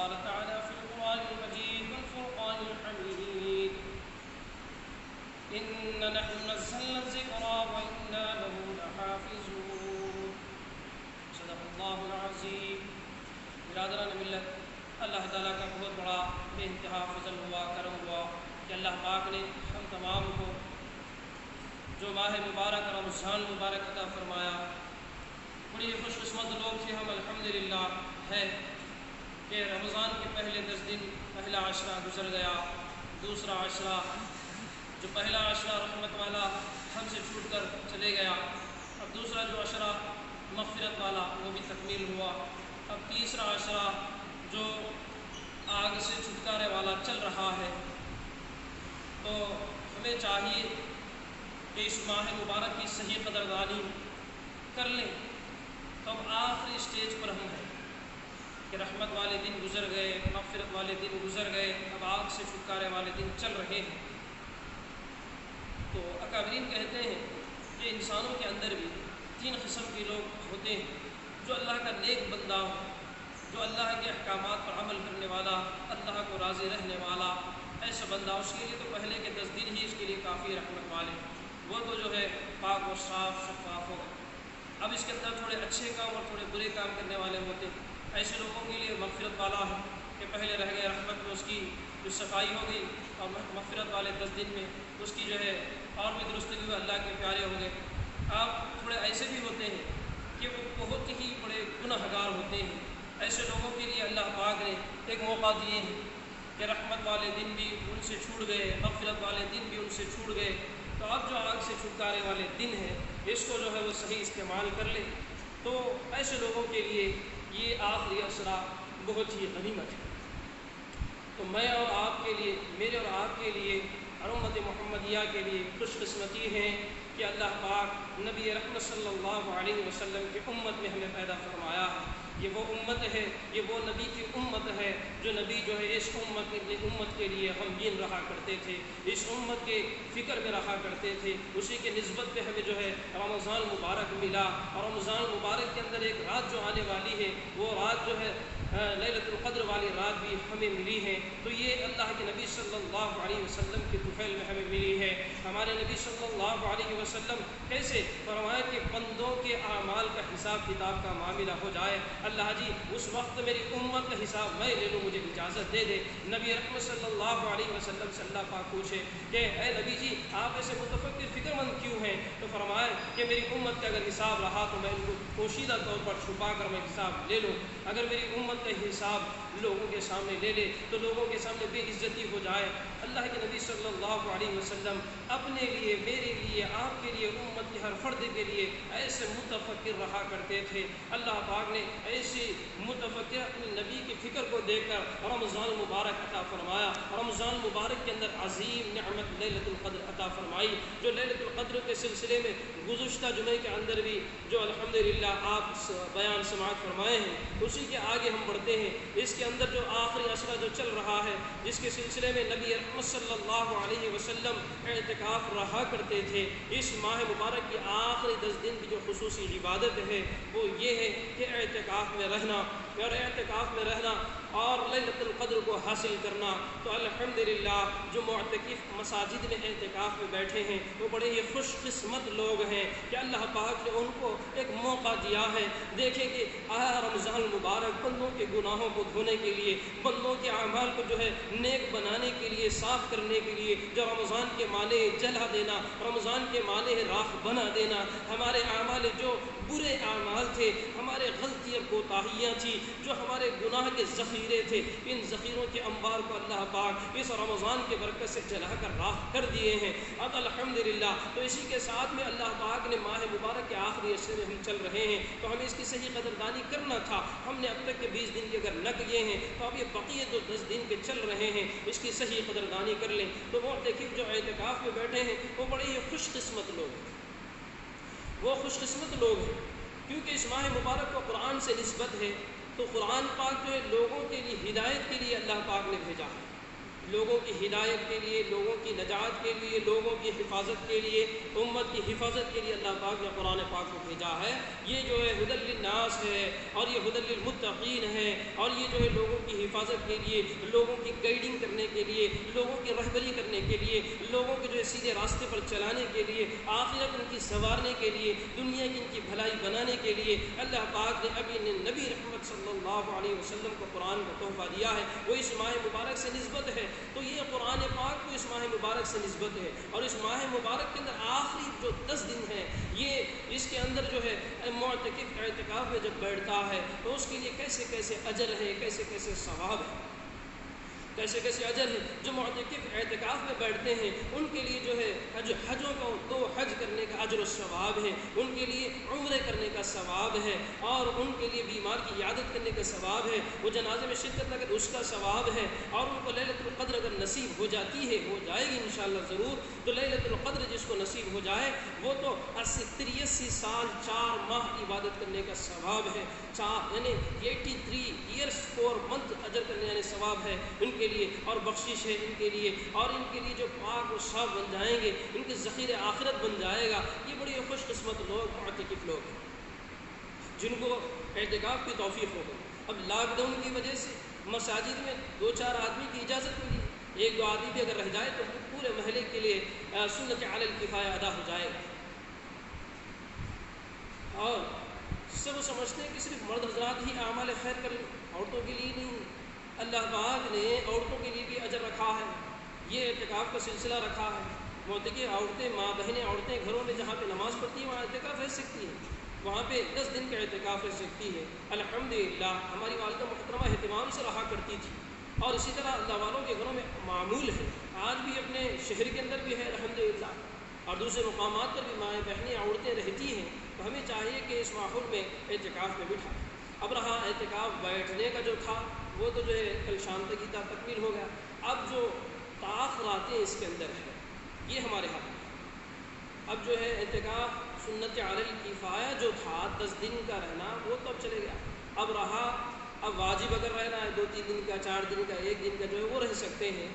قال تعالى في القرآن المجيد والفرقان الحميد إنا نحن نزلنا الذكر وإنا له لحافظون صدق اللہ العظیم۔ برادران ملت، اللہ تعالیٰ کا بہت بڑا بے انتہا فضل ہوا، کرم ہوا کہ اللہ پاک نے ہم تمام کو جو ماہ مبارک رمضان مبارک عطا فرمایا۔ بڑی خوش قسمت لوگ تھے ہم الحمدللہ ہے کہ رمضان کے پہلے 10 دن پہلا عشرہ گزر گیا، دوسرا عشرہ جو پہلا عشرہ رحمت والا ہم سے چھوٹ کر چلے گیا، اب دوسرا جو عشرہ مغفرت والا وہ بھی تکمیل ہوا، اب تیسرا عشرہ جو آگ سے چھٹکارے والا چل رہا ہے۔ تو ہمیں چاہیے کہ اس ماہ مبارک کی صحیح قدردانی کر لیں۔ تو اب آخری اسٹیج پر ہم ہیں کہ رحمت والے دن گزر گئے، مغفرت والے دن گزر گئے، اب آگ سے چھٹکارے والے دن چل رہے ہیں۔ تو اکابرین کہتے ہیں کہ انسانوں کے اندر بھی 3 قسم کے لوگ ہوتے ہیں، جو اللہ کا نیک بندہ ہو، جو اللہ کے احکامات پر عمل کرنے والا، اللہ کو راضی رہنے والا ایسا بندہ، اس کے لیے تو پہلے کے 10 دن ہی اس کے لیے کافی رحمت والے، وہ تو جو ہے پاک و صاف شفاف ہوگا۔ اب اس کے اندر تھوڑے اچھے کام اور تھوڑے برے کام کرنے والے ہوتے ہیں، ایسے لوگوں کے لیے مغفرت والا ہے کہ پہلے رہ گئے رحمت میں اس کی جو صفائی ہو گئی، اور مغفرت والے 10 دن میں اس کی جو ہے اور بھی درستگی ہوئے، اللہ کے پیارے ہو گئے۔ آپ تھوڑے ایسے بھی ہوتے ہیں کہ وہ بہت ہی بڑے گناہ گار ہوتے ہیں، ایسے لوگوں کے لیے اللہ پاک نے ایک موقع دیے ہیں کہ رحمت والے دن بھی ان سے چھوٹ گئے، مغفرت والے دن بھی ان سے چھوٹ گئے، تو اب جو آگ سے چھٹکارے والے دن ہے اس کو جو ہے وہ صحیح استعمال کر لیں۔ تو ایسے لوگوں کے لیے یہ آخری عشرہ بہت ہی غنیمت ہے۔ تو میں اور آپ کے لیے، میرے اور آپ کے لیے اور امت محمدیہ کے لیے خوش قسمتی ہے کہ اللہ پاک نبی رحمت صلی اللہ علیہ وسلم کی امت میں ہمیں پیدا فرمایا ہے۔ یہ وہ امت ہے، یہ وہ نبی کی امت ہے جو نبی جو ہے اس امت کے لیے غمگین رہا کرتے تھے، اس امت کے فکر میں رہا کرتے تھے، اسی کے نسبت پہ ہمیں جو ہے رمضان مبارک ملا، اور رمضان مبارک کے اندر ایک رات جو آنے والی ہے وہ رات جو ہے لیلۃ القدر والی رات بھی ہمیں ملی ہے۔ تو یہ اللہ کے نبی صلی اللہ علیہ وسلم کے طفیل میں ہمیں ملی ہے۔ ہمارے نبی صلی اللہ علیہ وسلم کیسے فرمایا کہ بندوں کے اعمال کا حساب کتاب کا معاملہ ہو جائے، اللہ جی اس وقت میری امت کا حساب میں لے لوں، مجھے اجازت دے دے۔ نبی رحمت صلی اللہ علیہ وسلم سے اللہ پاک پوچھے کہ اے نبی جی آپ ایسے متفکر فکر مند کیوں ہیں؟ تو فرمایا کہ میری امت کا اگر حساب رہا تو میں ان کو پوشیدہ طور پر چھپا کر میں حساب لے لوں، اگر میری امت کا حساب لوگوں کے سامنے لے لے تو لوگوں کے سامنے بے عزتی ہو جائے۔ اللہ کے نبی صلی اللہ علیہ وسلم اپنے لیے، میرے لیے، آپ کے لیے، امت کے ہر فرد کے لیے ایسے متفکر رہا کرتے تھے۔ اللہ پاک نے ایسی متفکر اپنے نبی کی فکر کو دیکھ کر رمضان مبارک عطا فرمایا۔ رمضان مبارک کے اندر عظیم نعمت لیلۃ القدر عطا فرمائی، جو لیلۃ القدر کے سلسلے میں گزشتہ جمعے کے اندر بھی جو الحمدللہ آپ بیان سماعت فرمائے ہیں، اسی کے آگے ہم بڑھتے ہیں۔ اس کے اندر جو آخری عشرہ جو چل رہا ہے، جس کے سلسلے میں نبی رحمت صلی اللہ علیہ وسلم اعتکاف رہا کرتے تھے، اس ماہ مبارک کی آخری 10 دن کی جو خصوصی عبادت ہے وہ یہ ہے کہ اعتکاف میں رہنا، اور اعتکاف میں رہنا اور لیلۃ القدر کو حاصل کرنا۔ تو الحمدللہ جو معتکف مساجد میں اعتکاف میں بیٹھے ہیں وہ بڑے ہی خوش قسمت لوگ ہیں کہ اللہ پاک نے ان کو ایک موقع دیا ہے۔ دیکھیں کہ رمضان مبارک بندوں کے گناہوں کو دھونے کے لیے، بندوں کے اعمال کو جو ہے نیک بنانے کے لیے، صاف کرنے کے لیے، جو رمضان کے معنی جلا دینا، رمضان کے معنی راکھ بنا دینا، ہمارے اعمال جو برے اعمال تھے، ہمارے غلطی اور کوتاہیاں تھیں، جو ہمارے گناہ کے ذخیرے تھے، ان ذخیروں کے انبار کو اللہ پاک اس رمضان کے برکت سے جلا کر راکھ کر دیے ہیں۔ اب الحمدللہ تو اسی کے ساتھ میں اللہ پاک نے ماہ مبارک کے آخری عشرے میں ہم چل رہے ہیں، تو ہمیں اس کی صحیح قدردانی کرنا تھا۔ ہم نے اب تک کے 20 دن کے اگر نہ کیے ہیں تو اب یہ بقیہ جو 10 دن کے چل رہے ہیں اس کی صحیح قدردانی کر لیں۔ تو وہ دیکھیں جو اعتکاف میں بیٹھے ہیں وہ بڑے ہی خوش قسمت لوگ ہیں، وہ خوش قسمت لوگ ہیں کیونکہ اس ماہ مبارک کو قرآن سے نسبت ہے۔ تو قرآن پاک جو ہے لوگوں کے لیے ہدایت کے لیے اللہ پاک نے بھیجا ہے۔ لوگوں کی ہدایت کے لیے، لوگوں کی نجات کے لیے، لوگوں کی حفاظت کے لیے، امت کی حفاظت کے لیے اللہ پاک نے قرآن پاک کو بھیجا ہے۔ یہ جو ہے ہدی للناس ہے اور یہ ہدی للمتقین ہے، اور یہ جو ہے لوگوں کی حفاظت کے لیے، لوگوں کی گائیڈنگ کرنے کے لیے، لوگوں کی رہبری کرنے کے لیے، لوگوں کے جو ہے سیدھے راستے پر چلانے کے لیے، آخرت ان کی سنوارنے کے لیے، دنیا کی ان کی بھلائی بنانے کے لیے اللہ پاک نے ابھی نبی رحمت صلی اللہ علیہ وسلم کو قرآن کا تحفہ دیا ہے۔ وہ اس ماہ مبارک سے نسبت ہے، تو یہ قرآن پاک کو اس ماہ مبارک سے نسبت ہے، اور اس ماہ مبارک کے اندر آخری جو 10 دن ہیں، یہ اس کے اندر جو ہے معتکف اعتکاف میں جب بیٹھتا ہے تو اس کے لیے کیسے کیسے اجر ہے، کیسے کیسے ثواب ہے، کیسے کیسے اجر ہے۔ جو معتکف اعتکاف میں بیٹھتے ہیں ان کے لیے جو ہے حجوں کو 2 حج کرنے کا اجر و ثواب ہے، ان کے لیے عمرے کرنے کا ثواب ہے، اور ان کے لیے بیمار کی عیادت کرنے کا ثواب ہے، وہ جنازے میں شرکت نہ کرے اس کا ثواب ہے، اور ان کو لیلۃ القدر اگر نصیب ہو جاتی ہے، ہو جائے گی انشاءاللہ ضرور، تو لیلۃ القدر جس کو نصیب ہو جائے وہ تو 83 سال 4 ماہ عبادت کرنے کا ثواب ہے، یعنی 83 ایئرس 4 منتھ اجر کرنے یعنی ثواب ہے ان کے لیے، اور بخشش ہے ان کے لیے، اور ان کے لیے جو پاک و صاف بن جائیں گے، ان کے ذخیرہ آخرت بن جائے گا۔ یہ بڑی خوش قسمت لوگ معتکف لوگ ہیں جن کو اعتکاف کی توفیق ہو گئی۔ اب لاک ڈاؤن کی وجہ سے مساجد میں 2-4 آدمی کی اجازت ملی، 1-2 آدمی بھی اگر رہ جائے تو پورے محلے کے لیے سنت علی الکفایہ ادا ہو جائے گا۔ اور سب سمجھتے ہیں کہ صرف مرد حضرات ہی اعمال خیر کریں، عورتوں کے لیے نہیں۔ اللہ پاک نے عورتوں کے لیے بھی اجر رکھا ہے، یہ اعتکاف کا سلسلہ رکھا ہے۔ معتکف عورتیں، ماں بہنیں عورتیں گھروں میں جہاں پہ نماز پڑھتی ہیں وہاں اعتکاف رہ سکتی ہیں، وہاں پہ 10 دن کا اعتکاف رہ سکتی ہے۔ الحمدللہ ہماری والدہ محترمہ اہتمام سے رہا کرتی تھی، اور اسی طرح اللہ والوں کے گھروں میں معمول ہے، آج بھی اپنے شہر کے اندر بھی ہے الحمدللہ، اور دوسرے مقامات پر بھی مائیں بہنیں عورتیں رہتی ہیں۔ تو ہمیں چاہیے کہ اس ماحول میں اعتکاف میں بٹھائیں۔ اب رہا اعتکاف بیٹھنے کا جو تھا وہ تو جو ہے کل شام تک ہی تکمیل ہو گیا، اب جو تاخراتیں اس کے اندر ہیں یہ ہمارے ہاتھ میں۔ اب جو ہے اعتکاف سنت علی الکفایہ جو تھا 10 دن کا رہنا وہ تو اب چلے گیا، اب رہا اب واجب اگر رہنا ہے 2-3 دن کا، 4 دن کا، 1 دن کا جو ہے وہ رہ سکتے ہیں،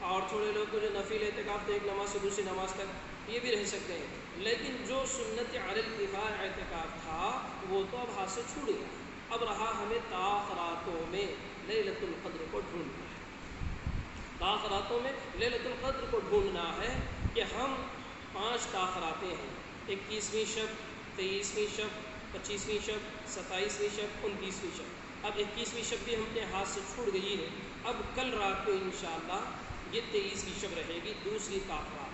اور تھوڑے لوگ تو جو نفل اعتکاف تو ایک نماز سے دوسری نماز تک یہ بھی رہ سکتے ہیں، لیکن جو سنت علی الکفایہ اعتکاف تھا وہ تو اب ہاتھ سے چھوٹ گیا۔ اب رہا ہمیں تاخراتوں میں لیلۃ القدر کو ڈھونڈنا ہے، تاخراتوں میں لیلۃ القدر کو ڈھونڈنا ہے کہ ہم 5 تاخراتیں ہیں، 21ویں شب، 23ویں شب، 25ویں شب، 27ویں شب، 29ویں شب۔ اب 21ویں شب بھی ہم اپنے ہاتھ سے چھوٹ گئی ہے، اب کل رات کو انشاءاللہ یہ 23ویں شب رہے گی، دوسری تاخرات،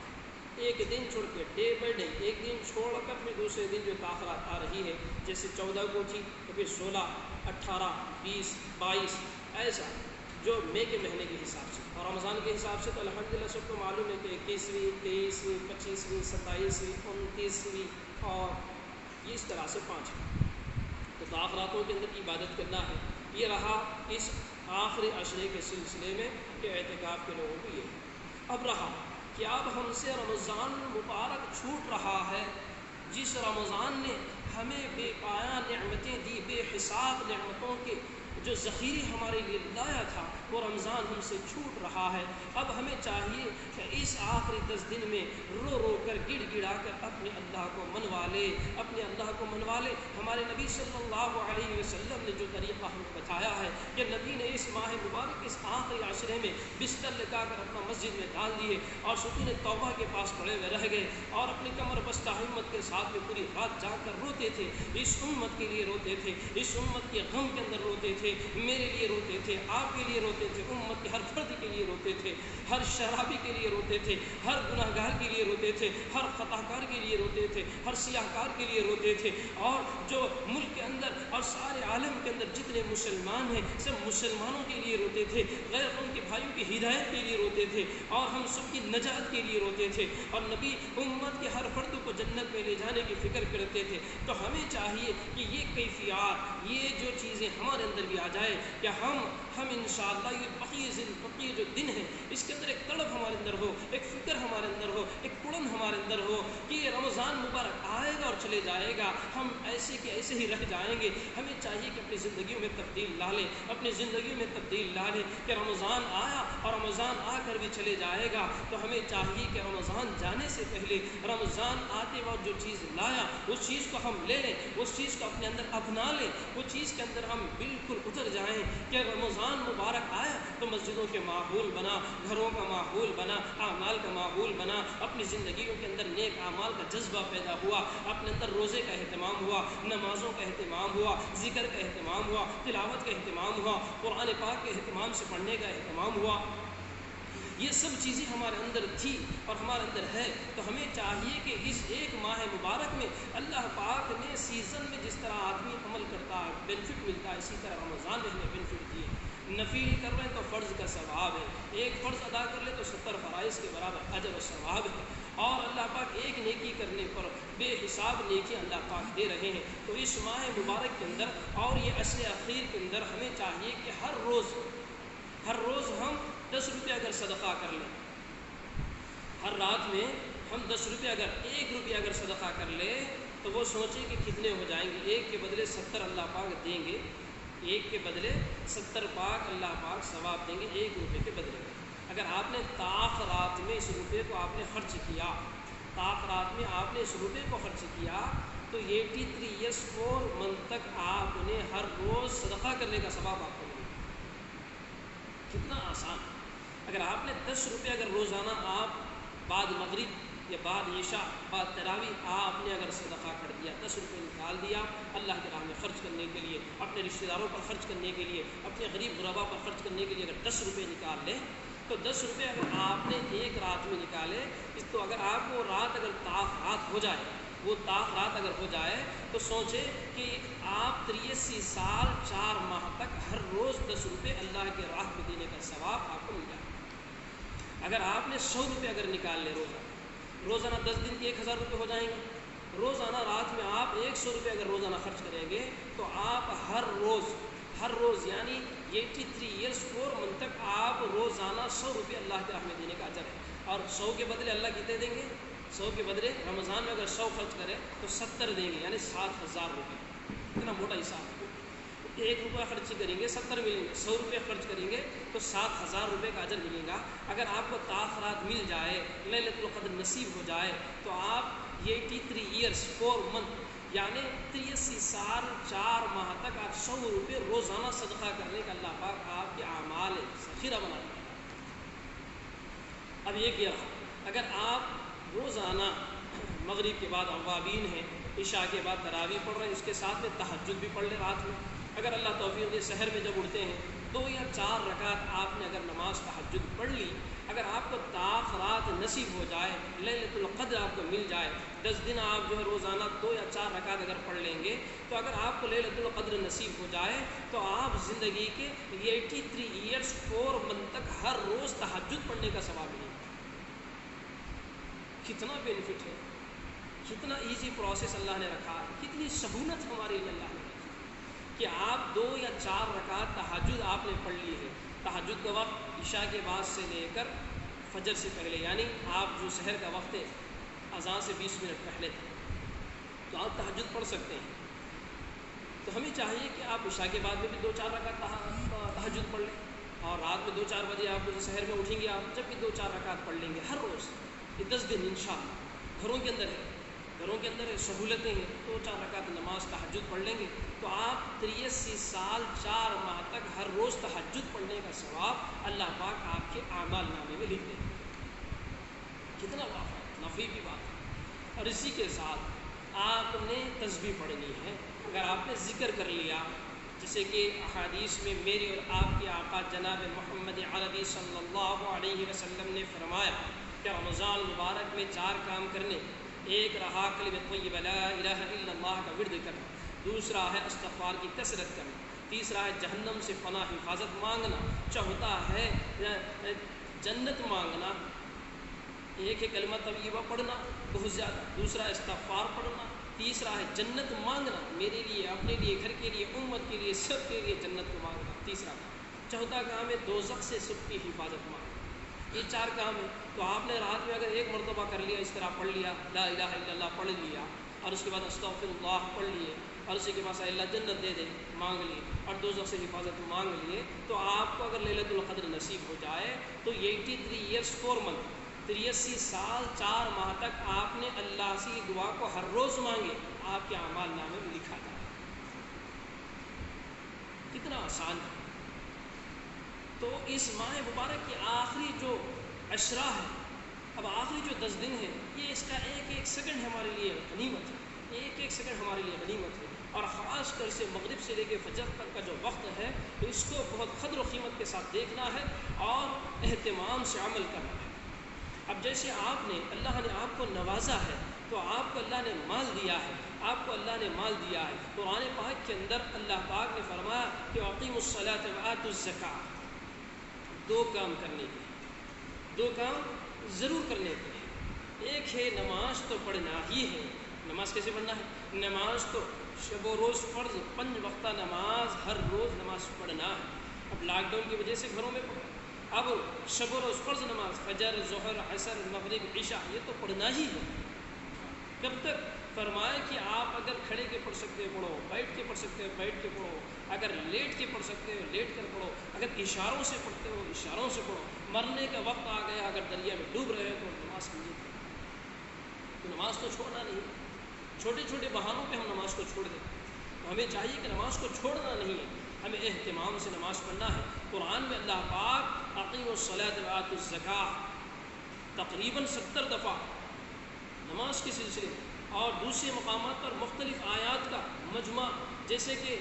ایک دن چھوڑ کے ڈے بائی ڈے، ایک دن چھوڑ کر پھر دوسرے دن جو تاخرات آ رہی ہے، جیسے 14 کو تھی تو پھر 16، 18، 20، 22، ایسا جو مئی کے مہینے کے حساب سے، اور رمضان کے حساب سے تو الحمدللہ سب کو معلوم ہے کہ 21ویں، 23ویں، 25ویں، 27ویں، 29ویں، اور یہ اس طرح سے 5 ہیں۔ تو تاخراتوں کے اندر عبادت کرنا ہے۔ یہ رہا اس آخری عشرے کے سلسلے میں کہ اعتکاف کے لوگوں کو یہ۔ اب رہا کہ اب ہم سے رمضان مبارک چھوٹ رہا ہے، جس رمضان نے ہمیں بے پایا نعمتیں دی، بے حساب نعمتوں کے جو ذخیرے ہمارے لیے لایا تھا، وہ رمضان ہم سے چھوٹ رہا ہے۔ اب ہمیں چاہیے کہ اس آخری 10 دن میں رو رو کر گڑ گڑا کر اپنے اللہ کو منوا لے، اپنے اللہ کو منوا لے۔ ہمارے نبی صلی اللہ علیہ وسلم نے جو طریقہ ہمیں بتایا ہے کہ نبی نے اس ماہ مبارک اس آخری عشرے میں بستر لگا کر اپنا مسجد میں ڈال دیے اور ستون توبہ کے پاس پڑے ہوئے رہ گئے، اور اپنی کمر بستہ ہمت کے ساتھ میں پوری رات جاگ کر روتے تھے، اس امت کے لیے روتے تھے، اس امت کے غم کے اندر روتے تھے، میرے لیے روتے تھے، آپ کے لیے روتے تھے، امت کے ہر فرد کے لیے روتے تھے، ہر شرابی کے لیے روتے تھے، ہر گناہ گار کے لیے روتے تھے، ہر خطا کار کے لیے روتے تھے، ہر سیاہ کار کے لیے روتے تھے، اور جو ملک کے اندر اور سارے عالم کے اندر جتنے مسلمان ہیں سب مسلمانوں کے لیے روتے تھے، غیر قوم کے بھائیوں کی ہدایت کے لیے روتے تھے، اور ہم سب کی نجات کے لیے روتے تھے، اور نبی امت کے ہر فرد کو جنت میں لے جانے کی فکر کرتے تھے۔ تو ہمیں چاہیے کہ یہ کیفیات، یہ جو چیزیں چیزیں ہمارے اندر بھی آ جائے کہ ہم انشاءاللہ یہ بقیہ جو دن ہے اس کے اندر ایک تڑپ ہمارے اندر ہو، ایک فکر ہمارے اندر ہو، ایک کڑن ہمارے اندر ہو کہ یہ رمضان مبارک آئے گا اور چلے جائے گا، ہم ایسے کہ ایسے ہی رہ جائیں گے۔ ہمیں چاہیے کہ اپنی زندگیوں میں تبدیل لا لیں، اپنی زندگیوں میں تبدیل لا لیں کہ رمضان آیا اور رمضان آ کر بھی چلے جائے گا، تو ہمیں چاہیے کہ رمضان جانے سے پہلے رمضان آتے وقت جو چیز لایا اس چیز کو ہم لے لیں، اس چیز کو اپنے اندر اپنا لیں، وہ چیز کے اندر ہم بالکل اتر جائیں کہ رمضان مبارک آیا تو مسجدوں کے ماحول بنا، گھروں کا ماحول بنا، اعمال کا ماحول بنا، اپنی زندگیوں کے اندر نیک اعمال کا جذبہ پیدا ہوا، اپنے اندر روزے کا اہتمام ہوا، نمازوں کا اہتمام ہوا، ذکر کا اہتمام ہوا، تلاوت کا اہتمام ہوا، قرآن پاک کے اہتمام سے پڑھنے کا اہتمام ہوا۔ یہ سب چیزیں ہمارے اندر تھی اور ہمارے اندر ہے، تو ہمیں چاہیے کہ اس ایک ماہ مبارک میں اللہ پاک نے سیزن میں جس طرح آدمی عمل کرتا ہے بینیفٹ ملتا ہے، اسی طرح رمضان میں ہمیں بینیفٹ دیے۔ نفل کر رہے ہیں تو فرض کا ثواب ہے، ایک فرض ادا کر لے تو 70 فرائض کے برابر اجر و ثواب ہے، اور اللہ پاک ایک نیکی کرنے پر بے حساب نیکی اللہ پاک دے رہے ہیں۔ تو اس ماہ مبارک کے اندر اور یہ عشر اخیر کے اندر ہمیں چاہیے کہ ہر روز ہم 10 روپے اگر صدقہ کر لیں، ہر رات میں ہم 10 روپے اگر 1 روپیہ اگر صدقہ کر لیں تو وہ سوچیں کہ کتنے ہو جائیں گے، ایک کے بدلے 70 اللہ پاک دیں گے، ایک کے بدلے 70 پاک اللہ پاک ثواب دیں گے 1 روپے کے بدلے۔ اگر آپ نے تاخرات میں اس روپے کو آپ نے خرچ کیا، تاخرات میں آپ نے اس روپے کو خرچ کیا تو 83 ایئرس 4 منتھ تک آپ نے ہر روز صدقہ کرنے کا ثواب آپ کو ملے گا۔ کتنا آسان۔ اگر آپ نے 10 روپے اگر روزانہ آپ بعد مغرب یا بعد عشاء بعد تراویح آپ نے اگر صدقہ کر دیا، 10 روپے نکال دیا اللہ کی راہ میں خرچ کرنے کے لیے، اپنے رشتہ داروں پر خرچ کرنے کے لیے، اپنے غریب غربا پر خرچ کرنے کے لیے اگر 10 روپے نکال لیں تو 10 روپے اگر آپ نے ایک رات میں نکالے تو اگر آپ کو رات اگر رات ہو جائے، وہ رات اگر ہو جائے تو سوچے کہ آپ 83 سال 4 ماہ تک ہر روز 10 روپے اللہ کے راہ میں دینے کا ثواب آپ کو مل جائے۔ اگر آپ نے 100 روپے اگر نکال لے روزانہ 10 دن کے 1000 روپے ہو جائیں گے، روزانہ رات میں آپ 100 روپے اگر روزانہ خرچ کریں گے تو آپ ہر روز یعنی 83 ایئرس 4 منتھ تک آپ روزانہ 100 روپے اللہ کے راہ میں دینے کا اجر ہے، اور 100 کے بدلے اللہ کتنے دیں گے؟ 100 کے بدلے رمضان میں اگر 100 خرچ کرے تو 70 دیں گے، یعنی 7000 روپے۔ اتنا موٹا حساب ہے۔ 1 روپیہ خرچ کریں گے 70 ملیں گے، 100 روپے خرچ کریں گے تو 7000 روپے کا اجر ملے گا۔ اگر آپ کو تاخرات مل جائے، لیلۃ القدر نصیب ہو جائے تو آپ 83 ایئرس 4 منتھ یعنی 83 سال 4 ماہ تک آپ 100 روپے روزانہ صدقہ کرنے کا اللہ پاک آپ کے اعمال ذخیرہ بنا دیں گے۔ اب یہ کیا، اگر آپ روزانہ مغرب کے بعد اوابین ہیں، عشاء کے بعد تراویح پڑھ رہے ہیں، اس کے ساتھ میں تہجد بھی پڑھ لیں رات میں، اگر اللہ توفیق دے سحر میں جب اٹھتے ہیں 2 یا 4 رکعت آپ نے اگر نماز تہجد پڑھ لی، اگر آپ کو تاخرات نصیب ہو جائے، لیلۃ القدر آپ کو مل جائے، 10 دن آپ جو ہے روزانہ 2 یا 4 رکعت اگر پڑھ لیں گے تو اگر آپ کو لیلۃ القدر نصیب ہو جائے تو آپ زندگی کے 83 ایئرس 4 منتھ تک ہر روز تہجد پڑھنے کا ثواب ملے گا۔ کتنا بینیفٹ ہے، کتنا ایزی پروسیس اللہ نے رکھا ہے، کتنی سہولت ہمارے لیے اللہ نے رکھی کہ آپ 2 یا 4 رکعت تہجد آپ نے پڑھ لی ہے۔ تہجد کا وقت عشاء کے بعد سے لے کر فجر سے پہلے، یعنی آپ جو سحر کا وقت ہے اذان سے 20 منٹ پہلے تک تو آپ تہجد پڑھ سکتے ہیں۔ تو ہمیں چاہیے کہ آپ عشاء کے بعد میں بھی 2-4 رکعت تہجد پڑھ لیں، اور رات میں 2-4 بجے آپ جو سحر میں اٹھیں گے آپ جب بھی 2-4 رکعت پڑھ لیں گے ہر روز، یہ 10 دن انشاءاللہ گھروں کے اندر ہے، سہولتیں ہیں، 2-4 رکعت نماز تہجد پڑھ لیں گے تو آپ 83 سال 4 ماہ تک ہر روز تہجد پڑھنے کا ثواب اللہ پاک آپ کے اعمال نامے میں لکھ دیں گے۔ کتنا نفع کی بات ہے۔ اور اسی کے ساتھ آپ نے تسبیح پڑھنی ہے۔ اگر آپ نے ذکر کر لیا، جیسے کہ احادیث میں میری اور آپ کے آقا جناب محمد عربی صلی اللہ علیہ وسلم نے فرمایا کہ رمضان مبارک میں 4 کام کرنے، ایک رہا کلمۃ طیبہ لا الہ الا اللہ کا ورد کرنا، دوسرا ہے استغفار کی کثرت کرنا، تیسرا ہے جہنم سے پناہ حفاظت مانگنا، چوتھا ہے جنت مانگنا، ایک ہے کلمہ طیبہ پڑھنا بہت زیادہ، دوسرا استغفار پڑھنا، تیسرا ہے جنت مانگنا، میرے لیے، اپنے لیے، گھر کے لیے، امت کے لیے، سب کے لیے جنت کو مانگنا، تیسرا کام۔ چوتھا کام ہے دوزخ سے سب کی حفاظت مانگنا۔ یہ 4 کام ہے۔ تو آپ نے رات میں اگر ایک مرتبہ کر لیا، اس طرح پڑھ لیا، لا الہ الا اللہ پڑھ لیا، اور اس کے بعد استغفر اللہ پڑھ لیے، اور اسی کے پاس اللہ جنت دے دے مانگ لیے، اور دوزخ سے حفاظت مانگ لیے، تو آپ کو اگر لیلۃ القدر نصیب ہو جائے تو 83 ایئرس 4 منتھ، 83 سال 4 ماہ تک آپ نے اللہ سے دعا کو ہر روز مانگے، آپ کے اعمال نامے میں لکھا جائے۔ کتنا آسان ہے۔ تو اس ماہ مبارک کی آخری جو عشرہ ہے، اب آخری جو 10 دن ہے، یہ اس کا ایک سیکنڈ ہمارے لیے غنیمت ہے، ایک سیکنڈ ہمارے لیے غنیمت ہے، اور خاص کر سے مغرب سے لے کے فجر تک کا جو وقت ہے، تو اس کو بہت قدر و قیمت کے ساتھ دیکھنا ہے اور اہتمام سے عمل کرنا ہے۔ اب جیسے آپ نے، اللہ نے آپ کو نوازا ہے، تو آپ کو اللہ نے مال دیا ہے، آپ کو اللہ نے مال دیا ہے۔ قرآن پاک کے اندر اللہ پاک نے فرمایا کہ اقیموا الصلاۃ وآتوا الزکاۃ، 2 کام کرنے کے، 2 کام ضرور کرنے کے ہیں۔ ایک ہے نماز تو پڑھنا ہی ہے۔ نماز کیسے پڑھنا ہے؟ نماز تو شب و روز فرض 5 وقتہ نماز، ہر روز نماز پڑھنا ہے۔ اب لاک ڈاؤن کی وجہ سے گھروں میں پڑھو، اب شب و روز فرض نماز، فجر، ظہر، عصر، مغرب، عشاء، یہ تو پڑھنا ہی ہے۔ کب تک؟ فرمائے کہ آپ اگر کھڑے کے پڑھ سکتے ہو پڑھو، بیٹھ کے پڑھ سکتے ہو بیٹھ کے پڑھو، اگر لیٹ کے پڑھ سکتے ہو لیٹ کر پڑھو، اگر اشاروں سے پڑھتے ہو اشاروں سے پڑھو، مرنے کا وقت آ گیا اگر دریا میں ڈوب رہے ہو تو نماز کیجیے۔ تو نماز تو چھوڑنا نہیں، چھوٹے چھوٹے بہانوں پہ ہم نماز کو چھوڑ دیں، تو ہمیں چاہیے کہ نماز کو چھوڑنا نہیں ہے، ہمیں اہتمام سے نماز پڑھنا ہے۔ قرآن میں اللہ پاک اقیموا الصلاۃ وآتوا الزکاۃ تقریباً 70 دفعہ نماز کے سلسلے میں، اور دوسرے مقامات پر مختلف آیات کا مجمع، جیسے کہ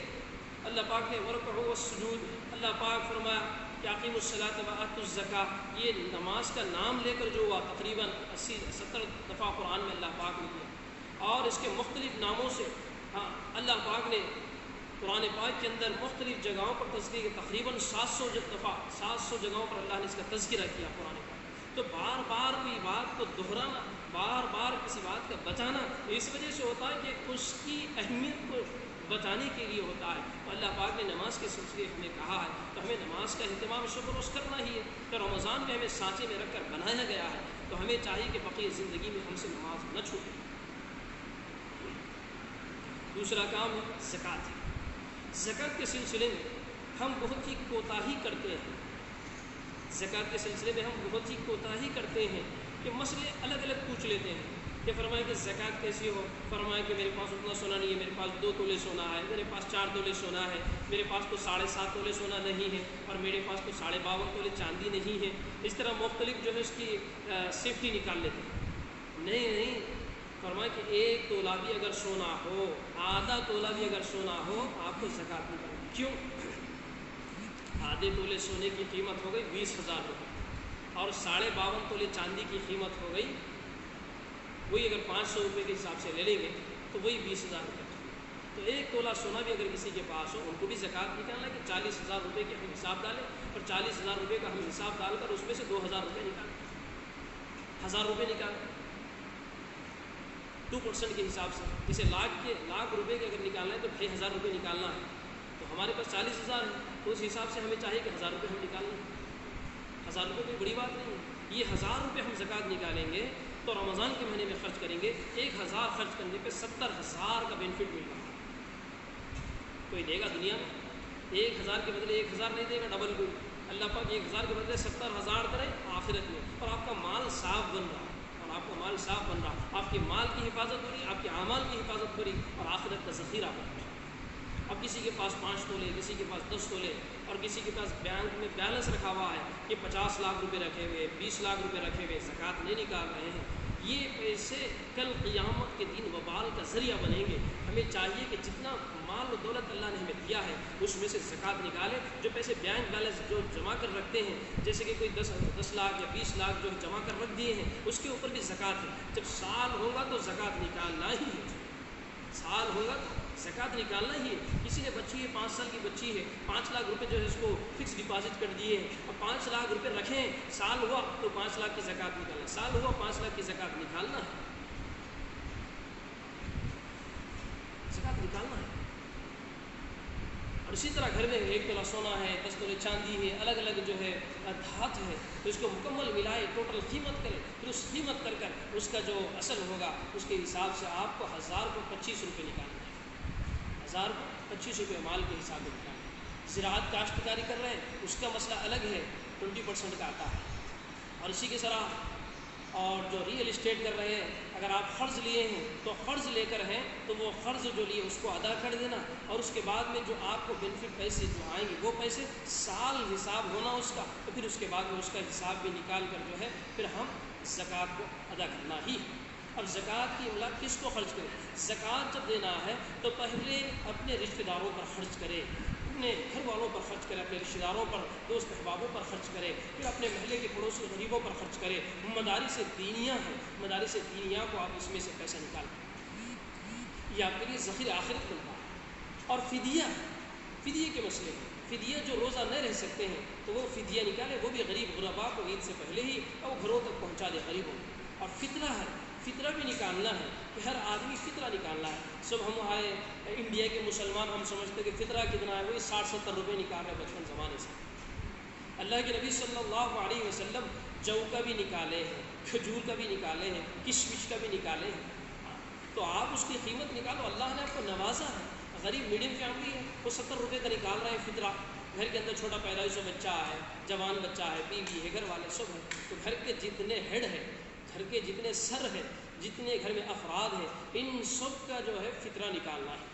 اللہ پاک نے ورکعوا والسجود، اللہ پاک فرمایا کہ اقیموا الصلاۃ وآتوا الزکاۃ، یہ نماز کا نام لے کر جو ہوا تقریباً 70 دفعہ قرآن میں اللہ پاک نے کیا، اور اس کے مختلف ناموں سے اللہ پاک نے قرآن پاک کے اندر مختلف جگہوں پر تذکیر، تقریباً 700 دفعہ 700 جگہوں پر اللہ نے اس کا تذکرہ کیا قرآن پاک۔ تو بار بار کوئی بات کو دہرانا، بار بار کسی بات کا بتانا، اس وجہ سے ہوتا ہے کہ اس کی اہمیت کو بتانے کے لیے ہوتا ہے۔ تو اللہ پاک نے نماز کے سلسلے ہمیں کہا ہے، تو ہمیں نماز کا اہتمام شب و روز کرنا ہی ہے۔ تو رمضان میں ہمیں سانچے میں رکھ کر بنایا گیا ہے، تو ہمیں چاہیے کہ بقیہ زندگی میں ہم سے نماز نہ چھوٹے۔ دوسرا کام ہے زکوٰۃ۔ زکوٰۃ کے سلسلے میں ہم بہت ہی کوتاہی کرتے ہیں، زکوٰۃ کے سلسلے میں ہم بہت ہی کوتاہی کرتے ہیں کہ مسئلے الگ الگ پوچھ لیتے ہیں کہ فرمائے کہ زکوٰۃ کیسی ہو، فرمائے کہ میرے پاس اتنا سونا نہیں ہے، میرے پاس 2 تولے سونا ہے، میرے پاس 4 تولے سونا ہے، میرے پاس تو 7.5 تولے سونا نہیں ہے، اور میرے پاس تو 52.5 تولے چاندی نہیں ہے۔ اس طرح مختلف جو ہے اس کی سیفٹی نکال لیتے ہیں۔ نہیں، فرمائے کہ 1 تولہ بھی اگر سونا ہو، آدھا تولہ بھی اگر سونا ہو، آپ کو زکوٰۃ نہیں کرنی۔ کیوں؟ آدھے تولے سونے کی قیمت ہو گئی 20,000 روپے، اور 52.5 تولے چاندی کی قیمت ہو گئی، وہی اگر 500 روپے کے حساب سے لے لیں گے تو وہی 20,000 روپے۔ تو 1 تولہ سونا بھی اگر کسی کے پاس ہو، ان کو بھی زکوٰۃ نکالنا ہے کہ 40,000 روپے کے ہم حساب ڈالیں، اور 40,000 روپے کا ہم حساب ڈال کر اس میں سے 2,000 روپے نکالیں، 1,000 روپے نکالیں 2% کے حساب سے۔ جیسے لاکھ روپے کے اگر نکالنا ہے تو 2,500 روپے نکالنا ہے، تو ہمارے پاس 40,000 ہے، تو اس حساب سے ہمیں چاہیے کہ 1,000 روپے ہم نکال لیں۔ 1,000 روپے کوئی بڑی بات نہیں ہے، یہ 1,000 روپے ہم زکوٰۃ نکالیں گے تو رمضان کے مہینے میں خرچ کریں گے، 1,000 خرچ کرنے پہ 70,000 کا بینیفٹ مل رہا ہے۔ کوئی دے گا دنیا میں 1,000 کے بدلے 1,000 نہیں دے گا، ڈبل کوئی اللہ پاک 1,000 کے بدلے 70,000 کرے آخرت میں، اور آپ کا مال صاف بن رہا ہے، اور آپ کا مال صاف بن رہا، آپ کے مال کی حفاظت ہو رہی، آپ کے اعمال کی حفاظت ہو رہی، اور آخرت کا ذخیرہ بن رہا ہے۔ اب کسی کے پاس 5 تولے، کسی کے پاس 10 تولے، اور کسی کے پاس بینک میں بیلنس رکھا ہوا ہے کہ 50 لاکھ روپے رکھے ہوئے، 20 لاکھ روپے رکھے ہوئے، زکوٰۃ نہیں نکال رہے ہیں، یہ پیسے کل قیامت کے دن وبال کا ذریعہ بنیں گے۔ ہمیں چاہیے کہ جتنا مال و دولت اللہ نے ہمیں دیا ہے اس میں سے زکوٰۃ نکالے۔ جو پیسے بینک بیلنس جو جمع کر رکھتے ہیں، جیسے کہ کوئی 10 لاکھ یا 20 لاکھ جو جمع کر رکھ دیے ہیں، اس کے اوپر بھی زکوٰۃ ہے۔ جب سال ہوگا تو زکوٰۃ نکالنا ہی ہے، سال ہوگا تو زکوٰۃ نکالنا ہی ہے۔ کسی نے بچی ہے، 5 سال کی بچی ہے، 5 لاکھ روپے جو ہے اس کو فکس ڈپازٹ کر دیے ہیں، اور 5 لاکھ روپے رکھیں، سال ہوا تو 5 لاکھ کی زکوٰۃ نکالنا، سال ہوا 5 لاکھ کی زکوٰۃ نکالنا ہے۔ نکالنا ہے. اور اسی طرح گھر میں 1 تولہ سونا ہے، 10 تولے چاندی ہے، الگ الگ جو ہے دھات ہے، تو اس کو مکمل ملائے، ٹوٹل قیمت کرے، پھر اس قیمت کر کر اس کا جو اصل ہوگا اس کے حساب سے آپ کو 1000 کو 25 روپے نکالنا ہے. 1000 کو 25 روپے مال کے حساب سے نکالنا ہے. زراعت کاشتکاری کر رہے ہیں اس کا مسئلہ الگ ہے، 20% کا آتا ہے. اور اسی کے طرح اور جو ریئل اسٹیٹ کر رہے ہیں، اگر آپ قرض لیے ہیں تو قرض لے کر ہیں تو وہ قرض جو لیے اس کو ادا کر دینا، اور اس کے بعد میں جو آپ کو بینیفٹ پیسے جو آئیں گے وہ پیسے سال حساب ہونا اس کا، تو پھر اس کے بعد میں اس کا حساب بھی نکال کر جو ہے پھر ہم زکوٰۃ کو ادا کرنا ہی ہے. اب زکوٰۃ کی املاک کس کو خرچ کرے؟ زکوٰۃ جب دینا ہے تو پہلے اپنے رشتہ داروں پر خرچ کرے، اپنے گھر والوں پر خرچ کرے، اپنے رشتہ داروں پر، دوست احبابوں پر خرچ کرے، پھر اپنے محلے کے پڑوسی غریبوں پر خرچ کرے. مدارس دینیہ ہیں، مدارس دینیہ کو آپ اس میں سے پیسہ نکال کریں، یہ آپ کے لیے ذخیرہ آخرت بنتا ہے. اور فدیہ، فدیے کے مسئلے ہیں. فدیہ جو روزہ نہ رہ سکتے ہیں تو وہ فدیہ نکالے، وہ بھی غریب غربا کو عید سے پہلے ہی وہ گھروں تک پہنچا دے غریبوں کو. اور فطرہ ہے، فطرہ بھی نکالنا ہے کہ ہر آدمی فطرہ نکالنا ہے. سب ہم آئے انڈیا کے مسلمان، ہم سمجھتے کہ فطرہ کتنا ہے، وہی 60-70 روپے نکال رہے بچپن زمانے سے. اللہ کے نبی صلی اللہ علیہ وسلم جو کا بھی نکالے ہیں، کھجور کا بھی نکالے ہیں، کشمش کا بھی نکالے ہیں. تو آپ اس کی قیمت نکالو، اللہ نے آپ کو نوازا ہے. غریب میڈیم فیملی ہے، وہ 70 روپے کا نکال رہے ہیں فطرہ. گھر کے اندر چھوٹا پیدائشی بچہ ہے، جوان بچہ ہے، بیوی ہے، گھر والے سب ہیں. تو گھر کے جتنے ہیڈ ہیں، گھر کے جتنے سر ہیں، جتنے گھر میں افراد ہیں، ان سب کا جو ہے فطرہ نکالنا ہے.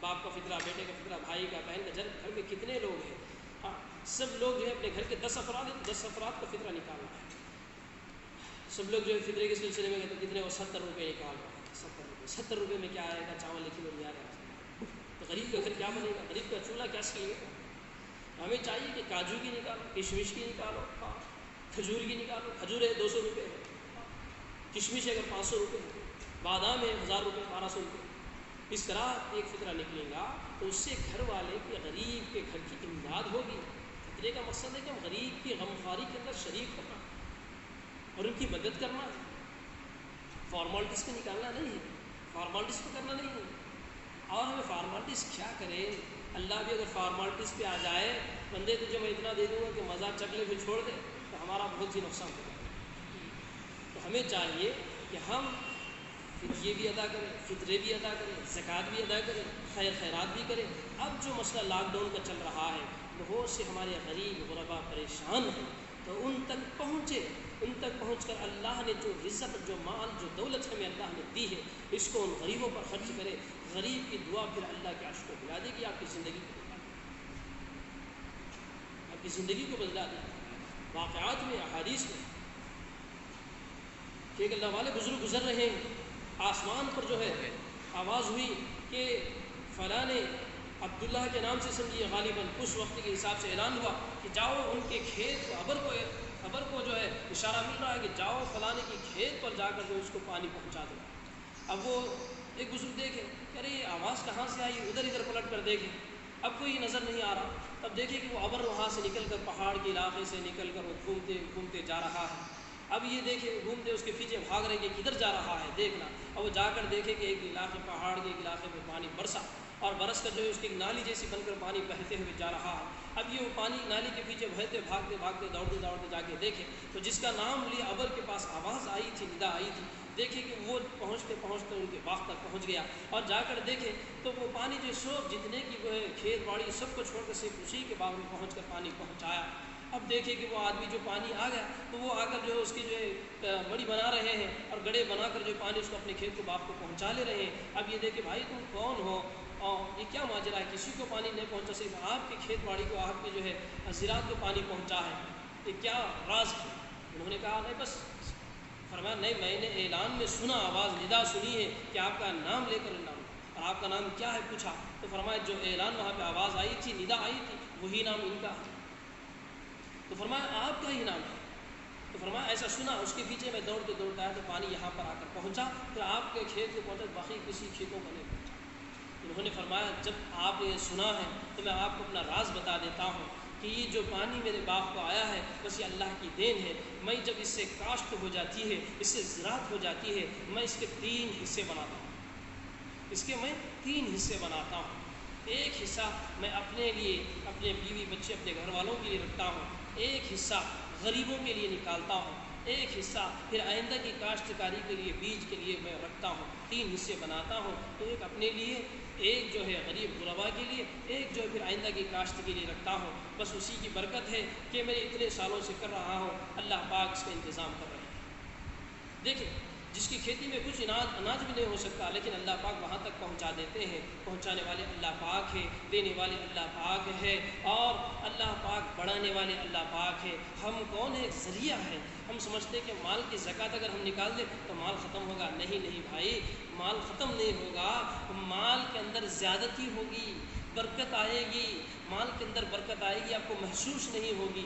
باپ کا فطرہ، بیٹے کا فطرہ، بھائی کا، بہن کا. گھر میں کتنے لوگ ہیں، ہاں سب لوگ جو ہے اپنے گھر کے 10 افراد ہیں، 10 افراد کا فطرہ نکالنا ہے. سب لوگ جو ہے فطرے کے سلسلے میں کہتے ہیں کتنے، وہ 70 روپے نکال رہے ہیں. 70 روپے، 70 روپے میں کیا آئے گا؟ چاول 1 کلو نہیں آ رہا ہے. تو غریب کا گھر کیا بنے گا؟ غریب کا چولہا کیا سکے گا؟ ہمیں چاہیے کہ کاجو کی نکالو، کشمش کی نکالو، ہاں کھجور کی نکالو. کھجور ہے 200 روپے ہے، کشمش ہے اگر 500 روپے ہے، بادام ہے 1000 روپے، 1200 روپے. اس طرح ایک فطرہ نکلے گا تو اس سے گھر والے کے، غریب کے گھر کی امداد ہوگی. فطرے کا مقصد ہے کہ ہم غریب کی غمخواری کے اندر شریک ہونا اور ان کی مدد کرنا. فارمالٹیز پہ نکالنا نہیں ہے، فارمالٹیز پہ کرنا نہیں ہے. اور ہمیں فارمالٹیز کیا کرے؟ اللہ بھی اگر فارمالٹیز پہ آ جائے، بندے تجھے میں اتنا دے دوں گا کہ مزہ چکھ لے پھر چھوڑ دے، تو ہمارا بہت ہی نقصان ہوگا. تو ہمیں چاہیے کہ ہم فدیے بھی ادا کریں، فطرے بھی ادا کریں، زکوٰۃ بھی ادا کریں، خیرات بھی کریں. اب جو مسئلہ لاک ڈاؤن کا چل رہا ہے، بہت سے ہمارے غریب غربا پریشان ہیں، تو ان تک پہنچے. ان تک پہنچ کر اللہ نے جو رزق، جو مال، جو دولت ہمیں اللہ نے دی ہے، اس کو ان غریبوں پر خرچ کرے. غریب کی دعا پھر اللہ کے عرش کو بلا دے گی، آپ کی زندگی کو بدلا دے گی، آپ کی زندگی کو بدلا دے گی. واقعات میں، احادیث میں کہ ایک اللہ والے بزرگ گزر رہے ہیں، آسمان پر جو ہے آواز ہوئی کہ فلاں نے عبداللہ کے نام سے سمجھیے غالباً، اس وقت کے حساب سے اعلان ہوا کہ جاؤ ان کے کھیت کو، ابر کو جو ہے اشارہ مل رہا ہے کہ جاؤ فلانے کے کھیت پر جا کر جو اس کو پانی پہنچا دو. اب وہ ایک بزرگ دیکھے کہ ارے آواز کہاں سے آئی، ادھر پلٹ کر دیکھے، اب کوئی نظر نہیں آ رہا. اب دیکھے کہ وہ ابر وہاں سے نکل کر، پہاڑ کے علاقے سے نکل کر وہ گھومتے گھومتے جا رہا ہے. اب یہ دیکھے گھومتے اس کے پیچھے بھاگ رہے کہ کدھر جا رہا ہے دیکھنا. اب وہ جا کر دیکھے کہ ایک علاقے، پہاڑ کے ایک علاقے میں پانی برسا، اور برس کر جو ہے اس کی ایک نالی جیسی بن کر پانی بہتے ہوئے جا رہا ہے. اب یہ وہ پانی نالی کے پیچھے بہتے، بھاگتے بھاگتے، دوڑتے جا کے دیکھے تو جس کا نام لیا ابر کے پاس آواز آئی تھی، ندا آئی تھی، دیکھے کہ وہ پہنچتے پہنچتے ان کے باغ تک پہنچ گیا. اور جا کر دیکھے تو وہ پانی جو سب جتنے کی وہ کھیت باڑی سب کو چھوڑ کر صرف اسی کے باغ میں پہنچ کر پانی پہنچایا. اب دیکھے کہ وہ آدمی جو پانی آ گیا تو وہ آ کر جو ہے اس کی جو ہے بڑی بنا رہے ہیں، اور گڑھے بنا کر جو پانی اس کو اپنے کھیت کو، باغ کو پہنچا لے رہے ہیں. اب یہ دیکھے بھائی تم کون ہو، اور یہ کیا ماجرا ہے، کسی کو پانی نہیں پہنچا، صرف آپ کے کھیت باڑی کو، آپ کے جو ہے زراعت کو پانی پہنچا ہے، یہ کیا راز ہے؟ انہوں نے کہا نہیں بس. فرمایا نہیں، میں نے اعلان میں سنا، آواز ندا سنی ہے کہ آپ کا نام لے کر اعلان، اور آپ کا نام کیا ہے پوچھا تو فرمایا جو اعلان وہاں پہ آواز آئی تھی، ندا آئی تھی، وہی نام ان کا ہے. تو فرمایا آپ کا ہی نام ہے. تو فرمایا ایسا سنا. اس کے پیچھے میں دوڑتے آیا تو پانی یہاں پر آ کر پہنچا، پھر آپ کے کھیت کو پہنچا، باقی کسی کھیتوں کو نہیں پہنچا. انہوں نے فرمایا جب آپ نے یہ سنا ہے تو میں آپ کو اپنا راز بتا دیتا ہوں کہ یہ جو پانی میرے باغ کو آیا ہے بس یہ اللہ کی دین ہے. میں جب اس سے کاشت ہو جاتی ہے، اس سے زراعت ہو جاتی ہے، میں اس کے 3 حصے بناتا ہوں. اس کے میں 3 حصے بناتا ہوں. ایک حصہ میں اپنے لیے، اپنے بیوی بچے، اپنے گھر والوں کے لیے رکھتا ہوں. ایک حصہ غریبوں کے لیے نکالتا ہوں. ایک حصہ پھر آئندہ کی کاشتکاری کے لیے، بیج کے لیے میں رکھتا ہوں. 3 حصے بناتا ہوں. ایک اپنے لیے، ایک جو ہے غریب غربا کے لیے، ایک جو ہے پھر آئندہ کی کاشت کے لیے رکھتا ہوں. بس اسی کی برکت ہے کہ میں اتنے سالوں سے کر رہا ہوں. اللہ پاک اس کا انتظام کر رہے ہیں. دیکھیں، جس کی کھیتی میں کچھ اناج بھی نہیں ہو سکتا، لیکن اللہ پاک وہاں تک پہنچا دیتے ہیں. پہنچانے والے اللہ پاک ہے، دینے والے اللہ پاک ہے، اور اللہ پاک بڑھانے والے اللہ پاک ہے. ہم کون ہے؟ ذریعہ ہے. ہم سمجھتے ہیں کہ مال کی زکوٰۃ اگر ہم نکال دیں تو مال ختم ہوگا. نہیں بھائی، مال ختم نہیں ہوگا. مال کے اندر زیادتی ہوگی، برکت آئے گی. مال کے اندر برکت آئے گی، آپ کو محسوس نہیں ہوگی.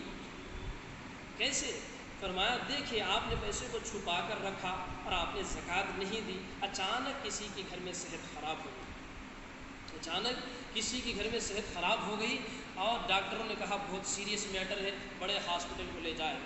کیسے؟ فرمایا دیکھیے، آپ نے پیسے کو چھپا کر رکھا اور آپ نے زکوٰۃ نہیں دی. اچانک کسی کے گھر میں صحت خراب ہو گئی، اچانک کسی کے گھر میں صحت خراب ہو گئی، اور ڈاکٹروں نے کہا بہت سیریس میٹر ہے، بڑے ہاسپٹل کو لے جائے.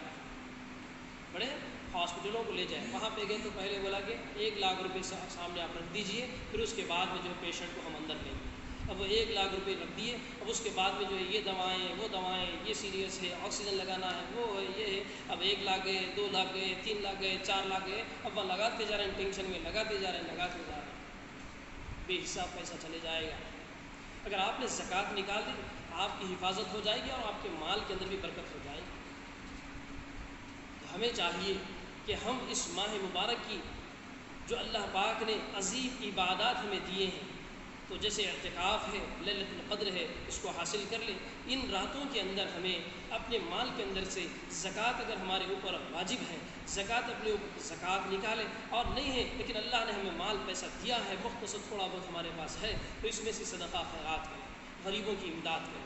بڑے ہاسپٹلوں کو لے جائے. وہاں پہ گئے تو پہلے بولا کہ 1 لاکھ روپے سامنے آپ رکھ دیجئے، پھر اس کے بعد میں جو ہے پیشنٹ کو ہم اندر لیں گے. اب وہ 1 لاکھ روپے رکھ دیے. اب اس کے بعد میں جو ہے یہ دوائیں، وہ دوائیں، یہ سیریس ہے، آکسیجن لگانا ہے، وہ ہے، یہ ہے. اب 1 لاکھ گئے، 2 لاکھ گئے، 3 لاکھ گئے، 4 لاکھ گئے. اب وہ لگاتے جا رہے ہیں، ٹینشن میں لگاتے جا رہے ہیں. بے حساب پیسہ چلے جائے گا. اگر آپ نے زکوٰۃ نکال دی، آپ کی حفاظت ہو جائے گی اور آپ کے مال کے اندر بھی برکت ہو جائے گی. تو ہمیں چاہیے کہ ہم اس ماہ مبارک کی جو اللہ پاک نے عظیم عبادات ہمیں دیے ہیں، تو جیسے اعتکاف ہے، لیلۃ القدر ہے، اس کو حاصل کر لیں. ان راتوں کے اندر ہمیں اپنے مال کے اندر سے زکوٰۃ، اگر ہمارے اوپر واجب ہے زکوٰۃ، اپنے اوپر زکوٰۃ نکالیں. اور نہیں ہے لیکن اللہ نے ہمیں مال پیسہ دیا ہے، مختصر تھوڑا بہت ہمارے پاس ہے، تو اس میں سے صدقہ خیرات کریں، غریبوں کی امداد کریں.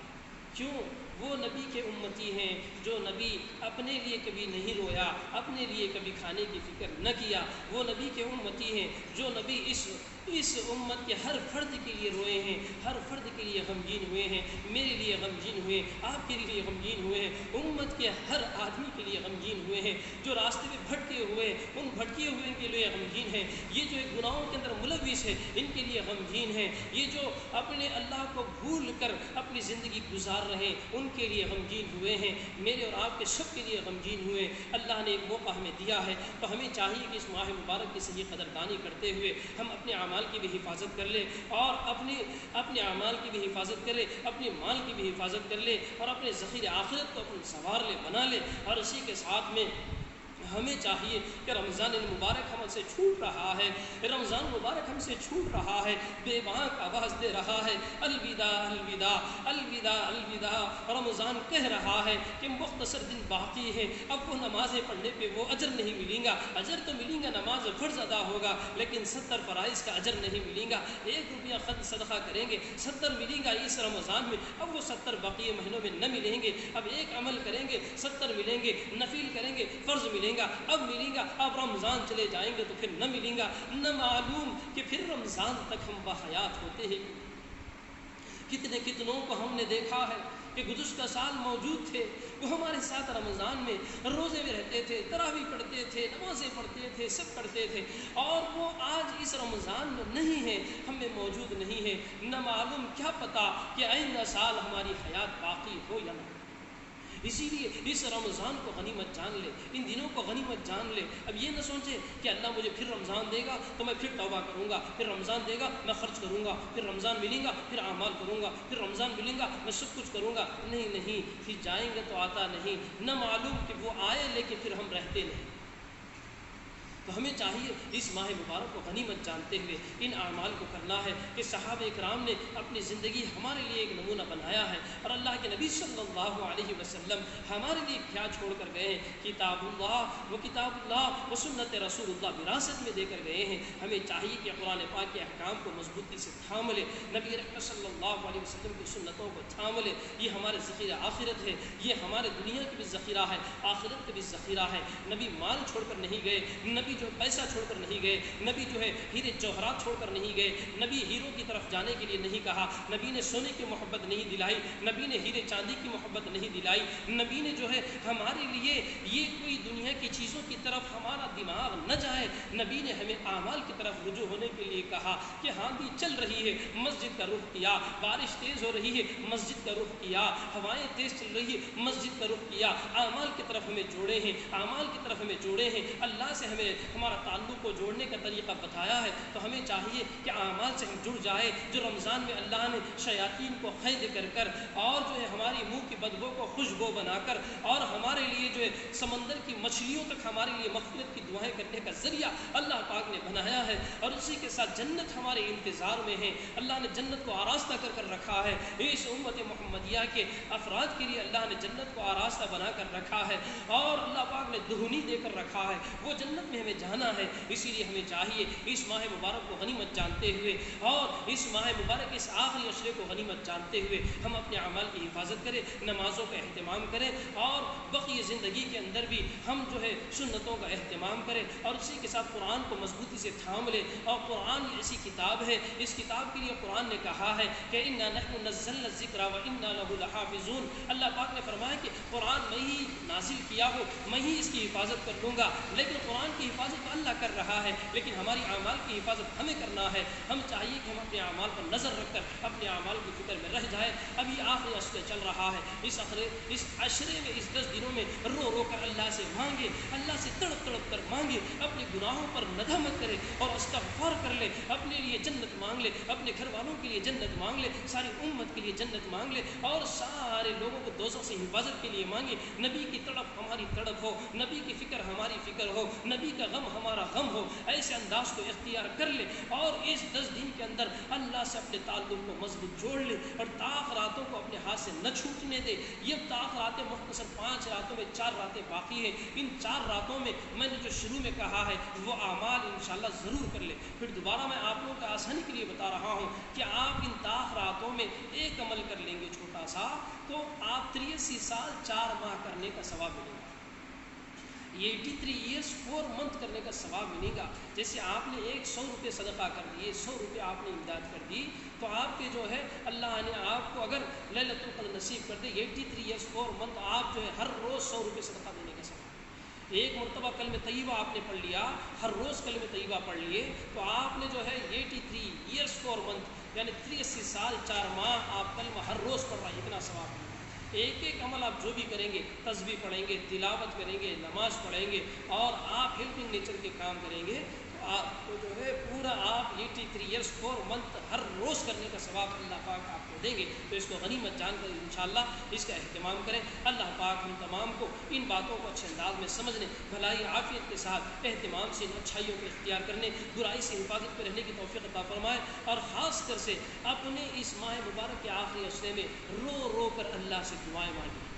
کیوں؟ وہ نبی کے امتی ہیں جو نبی اپنے لیے کبھی نہیں رویا، اپنے لیے کبھی کھانے کی فکر نہ کیا. وہ نبی کے امتی ہیں جو نبی اس امت کے ہر فرد کے لیے روئے ہیں، ہر فرد کے لیے غمگین ہوئے ہیں. میرے لیے غمگین ہوئے، آپ کے لیے غمگین ہوئے ہیں، امت کے ہر آدمی کے لیے غمگین ہوئے ہیں. جو راستے میں بھٹکے ہوئے، ان بھٹکے ہوئے کے لیے غمگین ہیں. یہ جو ایک گناہوں کے اندر ملوث ہے، ان کے لیے غمگین ہیں. یہ جو اپنے اللہ کو بھول کر اپنی زندگی گزار رہے ہیں، ان کے لیے غمگین ہوئے ہیں. میرے اور آپ کے سب کے لیے غمگین ہوئے. اللہ نے ایک موقع ہمیں دیا ہے، تو ہمیں چاہیے کہ اس ماہ مبارک کی صحیح قدردانی کرتے ہوئے ہم اپنے اعمال کی بھی حفاظت کر لیں، اور اپنے اعمال کی بھی حفاظت کر لیں، اپنے مال کی بھی حفاظت کر لیں، اور اپنے ذخیرہ آخرت کو اپنے سنوار لے، بنا لیں. اور اسی کے ساتھ میں ہمیں چاہیے کہ رمضان المبارک ہم سے چھوٹ رہا ہے، رمضان مبارک ہم سے چھوٹ رہا ہے، بے باک آواز دے رہا ہے الوداع الوداع الوداع الوداع. رمضان کہہ رہا ہے کہ مختصر دن باقی ہے. اب وہ نمازیں پڑھنے پہ وہ اجر نہیں ملیں گا. اجر تو ملیں گا، نماز فرض ادا ہوگا، لیکن 70 فرائض کا اجر نہیں ملیں گا. 1 روپیہ خرچ صدقہ کریں گے 70 ملیں گا اس رمضان میں. اب وہ 70 بقیہ مہینوں میں نہ ملیں گے. اب ایک عمل کریں گے 70 ملیں گے، نفل کریں گے فرض ملیں گا، اب ملیں گا. اب رمضان چلے جائیں گے تو پھر نہ ملیں گا. نہ معلوم کہ پھر رمضان تک ہم باحیات ہوتے ہیں. کتنوں کو ہم نے دیکھا ہے کہ گزشتہ سال موجود تھے، وہ ہمارے ساتھ رمضان میں روزے میں رہتے تھے، تراویح پڑھتے تھے، نمازیں پڑھتے تھے، سب کرتے تھے، اور وہ آج اس رمضان میں نہیں ہیں، ہمیں موجود نہیں ہے. نہ معلوم، کیا پتہ کہ آئندہ سال ہماری حیات باقی ہو یا نہ. اسی لیے اس رمضان کو غنیمت جان لے، ان دنوں کو غنیمت جان لے. اب یہ نہ سوچے کہ اللہ مجھے پھر رمضان دے گا تو میں پھر توبہ کروں گا، پھر رمضان دے گا میں خرچ کروں گا، پھر رمضان ملے گا پھر اعمال کروں گا، پھر رمضان ملے گا میں سب کچھ کروں گا. نہیں، پھر جائیں گے تو آتا نہیں. نہ معلوم کہ وہ آئے لیکن پھر ہم رہتے نہیں. تو ہمیں چاہیے اس ماہ مبارک کو غنیمت جانتے ہوئے ان اعمال کو کرنا ہے کہ صحابہ کرام نے اپنی زندگی ہمارے لیے ایک نمونہ بنایا ہے، اور اللہ کے نبی صلی اللہ علیہ وسلم ہمارے لیے کیا چھوڑ کر گئے ہیں. کتاب اللہ و سنت رسول اللہ وراثت میں دے کر گئے ہیں. ہمیں چاہیے کہ قرآن پاک کے احکام کو مضبوطی سے تھام لے، نبی رحمت صلی اللہ علیہ وسلم کی سنتوں کو تھام لے. یہ ہمارے ذخیرہ آخرت ہے، یہ ہمارے دنیا کی بھی ذخیرہ ہے، آخرت کا بھی ذخیرہ ہے. نبی مال چھوڑ کر نہیں گئے، نبی جو پیسہ چھوڑ کر نہیں گئے، نبی جو ہے ہیرے جوہرات چھوڑ کر نہیں گئے، نبی ہیروں کی طرف جانے کے لیے نہیں کہا، نبی نے سونے کی محبت نہیں دلائی، نبی نے ہیرے چاندی کی محبت نہیں دلائی، نبی نے جو ہے ہمارے لیے یہ کوئی دنیا کی چیزوں کی طرف ہمارا دماغ نہ جائے، نبی نے ہمیں اعمال کی طرف رجوع ہونے کے لیے کہا کہ آندھی چل رہی ہے مسجد کا رخ کیا، بارش تیز ہو رہی ہے مسجد کا رخ کیا، ہوائیں تیز چل رہی ہے مسجد کا رخ کیا، اعمال کی طرف ہمیں جوڑے ہیں، اعمال کی طرف ہمیں جوڑے ہیں، اللہ سے ہمیں ہمارا تعلق کو جوڑنے کا طریقہ بتایا ہے، تو ہمیں چاہیے کہ اعمال سے ہم جڑ جائے، جو رمضان میں اللہ نے شیاطین کو قید کر کر اور جو ہے ہماری منہ کی بدبو کو خوشبو بنا کر اور ہمارے لیے جو ہے سمندر کی مچھلیوں تک ہمارے لیے مغفرت کی دعائیں کرنے کا ذریعہ اللہ پاک نے بنایا ہے، اور اسی کے ساتھ جنت ہمارے انتظار میں ہے، اللہ نے جنت کو آراستہ کر کر رکھا ہے، اس امت محمدیہ کے افراد کے لیے اللہ نے جنت کو آراستہ بنا کر رکھا ہے، اور اللہ پاک نے دہنی دے کر رکھا ہے، وہ جنت میں ہمیں جانا ہے، اسی لیے ہمیں چاہیے اس ماہ مبارک کو غنیمت جانتے ہوئے اور اس ماہ مبارک اس آخری عشرے کو غنیمت جانتے ہوئے ہم اپنے اعمال کی حفاظت کریں، نمازوں کا اہتمام کریں، اور باقی زندگی کے اندر بھی ہم جو ہے سنتوں کا اہتمام کریں، اور اسی کے ساتھ قرآن کو مضبوطی سے تھام لیں، اور قرآن ایسی کتاب ہے، اس کتاب کے لیے قرآن نے کہا ہے کہ انا نحن نزلنا الذکر وانا له لحافظون، اللہ پاک نے فرمایا کہ قرآن میں ہی نازل کیا ہو، میں ہی اس کی حفاظت کر لوں گا، لیکن قرآن کی حفاظت تو اللہ کر رہا ہے، لیکن ہماری اعمال کی حفاظت ہمیں کرنا ہے، ہم چاہیے کہ ہم اپنے اعمال پر نظر رکھ کر اپنے اعمال کی فکر میں رہ جائے، ابھی آخری عشرہ چل رہا ہے، اس عشرے میں اس 10 دنوں میں رو رو کر اللہ سے مانگے، اللہ سے تڑپ تڑپ کر مانگے، اپنے گناہوں پر ندامت کرے اور استغفار کر لے، اپنے لیے جنت مانگ لے، اپنے گھر والوں کے لیے جنت مانگ لے، ساری امت کے لیے جنت مانگ لے، اور سارے لوگوں کو دوزخ سے حفاظت کے لیے مانگے، نبی کی تڑپ ہماری تڑپ ہو، نبی کی فکر ہماری فکر ہو، نبی کا غم ہمارا غم ہو، ایسے انداز کو اختیار کر لے، اور اس 10 دن کے اندر اللہ سے اپنے تعلق کو مضبوط جوڑ لے، اور طاق راتوں کو اپنے ہاتھ سے نہ چھوٹنے دے، یہ طاق راتیں مختصر 5 راتوں میں 4 راتیں باقی ہیں، ان 4 راتوں میں میں نے جو شروع میں کہا ہے وہ اعمال انشاءاللہ ضرور کر لے، پھر دوبارہ میں آپ لوگوں کو آسانی کے لیے بتا رہا ہوں کہ آپ ان طاق راتوں میں ایک عمل کر لیں گے چھوٹا سا، تو آپ 83 سال 4 ماہ کرنے کا ثواب ملے گا، 83 ایئرس 4 منتھ کرنے کا ثواب ملے گا، جیسے آپ نے 100 روپے صدقہ کر دیے، 100 روپے آپ نے امداد کر دی، تو آپ کے جو ہے اللہ نے آپ کو اگر لیلۃ القدر نصیب کر دے 83 ایئرس 4 منتھ آپ جو ہے ہر روز 100 روپے صدقہ دینے کا ثواب، ایک مرتبہ کلمہ طیبہ آپ نے پڑھ لیا، ہر روز کلمہ طیبہ پڑھ لیے، تو آپ نے جو ہے 83 ایئرس 4 منتھ یعنی 83 سال 4 ماہ آپ کلمہ ہر روز پڑھ رہا ہے، اتنا ثواب ملے گا، ایک ایک عمل آپ جو بھی کریں گے، تسبیح پڑھیں گے، تلاوت کریں گے، نماز پڑھیں گے، اور آپ ہیلپنگ نیچر کے کام کریں گے، آپ کو جو ہے پورا آپ 83 ایئرس 4 منتھ ہر روز کرنے کا ثواب اللہ پاک آپ کو دیں گے، تو اس کو غنیمت جان کر انشاءاللہ اس کا اہتمام کریں، اللہ پاک ہم تمام کو ان باتوں کو اچھے انداز میں سمجھنے، بھلائی عافیت کے ساتھ اہتمام سے ان اچھائیوں کو اختیار کرنے، برائی سے حفاظت پہ رہنے کی توفیق عطا فرمائے، اور خاص کر سے اپنے اس ماہ مبارک کے آخری عشرے میں رو رو کر اللہ سے دعائیں مانگیں،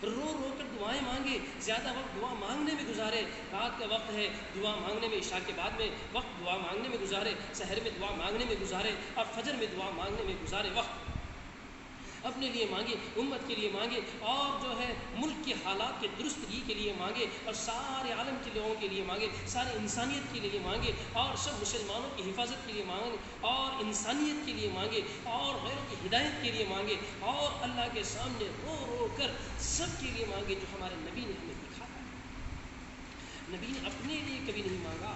رو رو کر دعائیں مانگے، زیادہ وقت دعا مانگنے میں گزارے، رات کا وقت ہے دعا مانگنے میں، عشاء کے بعد میں وقت دعا مانگنے میں گزارے، سحر میں دعا مانگنے میں گزارے، اور فجر میں دعا مانگنے میں گزارے، وقت اپنے لیے مانگے، امت کے لیے مانگے، اور جو ہے ملک کے حالات کے درستگی کے لیے مانگے، اور سارے عالم کے لوگوں کے لیے مانگے، سارے انسانیت کے لیے مانگے، اور سب مسلمانوں کی حفاظت کے لیے مانگے، اور انسانیت کے لیے مانگے، اور غیروں کی ہدایت کے لیے مانگے، اور اللہ کے سامنے رو رو کر سب کے لیے مانگے جو ہمارے نبی نے ہمیں دکھایا، نبی نے اپنے لیے کبھی نہیں مانگا،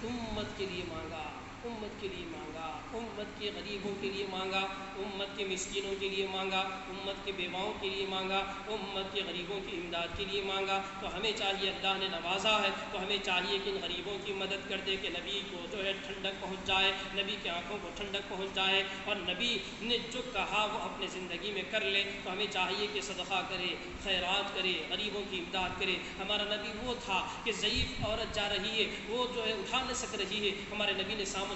امت کے لیے مانگا، امت کے لیے مانگا، امت کے غریبوں کے لیے مانگا، امت کے مسکینوں کے لیے مانگا، امت کے بیواؤں کے لیے مانگا، امت کے غریبوں کی امداد کے لیے مانگا، تو ہمیں چاہیے اللہ نے نوازا ہے تو ہمیں چاہیے کہ ان غریبوں کی مدد کر دے کہ نبی کو جو ہے ٹھنڈک پہنچ جائے، نبی کی آنکھوں کو ٹھنڈک پہنچ جائے، اور نبی نے جو کہا وہ اپنے زندگی میں کر لے، تو ہمیں چاہیے کہ صدقہ کرے، خیرات کرے، غریبوں کی امداد کرے، ہمارا نبی وہ تھا کہ ضعیف عورت جا رہی ہے، وہ جو ہے اٹھا نہ سک رہی ہے، ہمارے نبی نے سامنے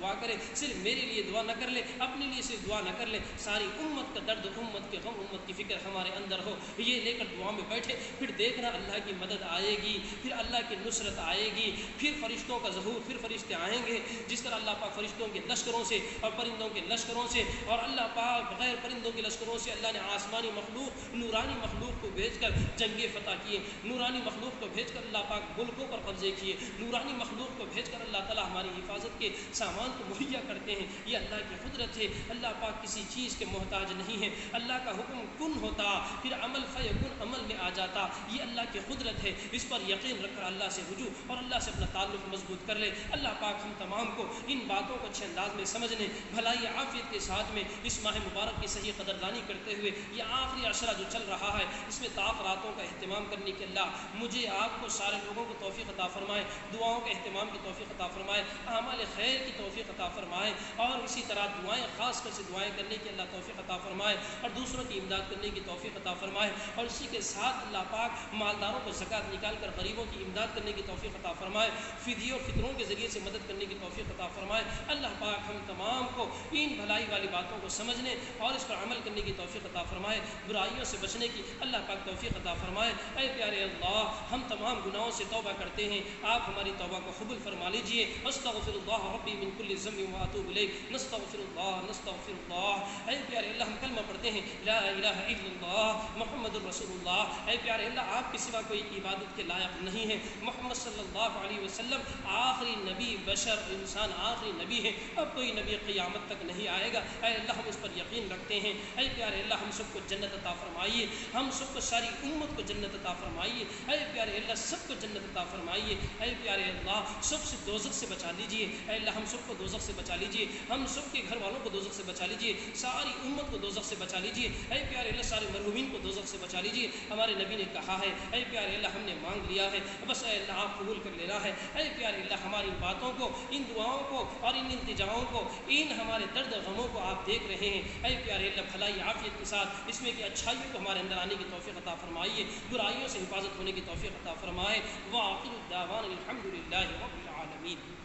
دعا کرے، صرف میرے لیے دعا نہ کر لے، اپنے لیے صرف دعا نہ کر لے، ساری امت کا درد، امت کے غم، امت کی فکر ہمارے اندر ہو، یہ لے کر دعا میں بیٹھے، پھر دیکھنا اللہ کی مدد آئے گی، پھر اللہ کی نصرت آئے گی، پھر فرشتوں کا ظہور، پھر فرشتے آئیں گے، جس طرح اللہ پاک فرشتوں کے لشکروں سے اور پرندوں کے لشکروں سے اور اللہ پاک بغیر پرندوں کے لشکروں سے اللہ نے آسمانی مخلوق، نورانی مخلوق کو بھیج کر جنگیں فتح کیے، نورانی مخلوق کو بھیج کر اللہ پاک ملکوں پر قبضے کیے، نورانی مخلوق کو بھیج کر اللہ تعالیٰ ہماری حفاظت کے سامان کو مہیا کرتے ہیں، یہ اللہ کی قدرت ہے، اللہ پاک کسی چیز کے محتاج نہیں ہے، اللہ کا حکم کن ہوتا پھر عمل فیکن عمل میں آ جاتا، یہ اللہ کی قدرت ہے، اس پر یقین رکھ کر اللہ سے رجوع اور اللہ سے اپنا تعلق مضبوط کر لے۔ اللہ پاک ہم تمام کو ان باتوں کو اچھے انداز میں سمجھنے، بھلائی عافیت کے ساتھ میں اس ماہ مبارک کی صحیح قدردانی کرتے ہوئے یہ آخری عشرہ جو چل رہا ہے اس میں طاق راتوں کا اہتمام کرنے کے اللہ مجھے آپ کو سارے لوگوں کو توفیق عطا فرمائے، دعاؤں کے اہتمام کی توفیق عطا فرمائے، اعمال خیر کی توفیق عطا فرمائے، اور اسی طرح دعائیں خاص کر سے دعائیں کرنے کی اللہ توفیق عطا فرمائے اور دوسروں کی امداد کرنے کی توفیق عطا فرمائے، اور اسی کے ساتھ اللہ پاک مالداروں کو زکوٰۃ نکال کر غریبوں کی امداد کرنے کی توفیق عطا فرمائے، فدیے اور فطروں کے ذریعے سے مدد کرنے کی توفیق عطا فرمائے۔ اللہ پاک ہم تمام کو ان بھلائی والی باتوں کو سمجھنے اور اس پر عمل کرنے کی توفیق عطا فرمائے، برائیوں سے بچنے کی اللہ پاک توفیق عطا فرمائے۔ اے پیارے اللہ، ہم تمام گناہوں سے توبہ کرتے ہیں، آپ ہماری توبہ کو قبول فرما لیجئے۔ استغفر اللہ ربی من کل ذنب واتوب الیہ، نستغفر اللہ نستغفر اللہ۔ اے پیارے اللہ، ہم کلمہ پڑھتے ہیں لا الہ الا اللہ محمد الرسول اللہ۔ اے پیارے اللہ، آپ کے سوا کوئی عبادت کے لائق نہیں ہے، محمد صلی اللہ علیہ وسلم آخری نبی، بشر انسان آخری نبی ہے، اب کوئی نبی قیامت تک نہیں آئے گا۔ اے اللہ، ہم اس پر یقین رکھتے ہیں۔ اے پیارے اللہ، ہم سب کو جنت عطا فرمائیے، ہم سب کو ساری امت کو جنت عطا فرمائیے۔ اے پیارے اللہ، سب کو جنت عطا فرمائیے۔ اے پیارے اللہ، سب سے دوزخ سے بچا لیجئے۔ اے اللہ، ہم سب کو دوزخ سے بچا لیجئے، ہم سب کے گھر والوں کو دوزخ سے بچا لیجئے، ساری امت کو دوزخ سے بچا لیجئے۔ اے پیارے اللہ، سارے مرحومین کو دوزخ سے بچا لیجئے۔ ہمارے نبی نے کہا ہے، اے پیارے اللہ، ہم نے مانگ لیا ہے، بس اے اللہ آپ قبول کر لینا ہے۔ اے پیارے اللہ، ہماری باتوں کو، ان دعاؤں کو اور ان التجاؤں کو، ان ہمارے درد غموں کو آپ دیکھ رہے ہیں۔ اے پیارے اللہ، بھلائی عافیت کے ساتھ اس میں کی اچھائیوں کو ہمارے اندر آنے کی توفیق عطا فرمائیے، برائیوں سے حفاظت ہونے کی توفیق عطا فرمائے۔ وآخر الدعوانا الحمد للہ رب العالمین۔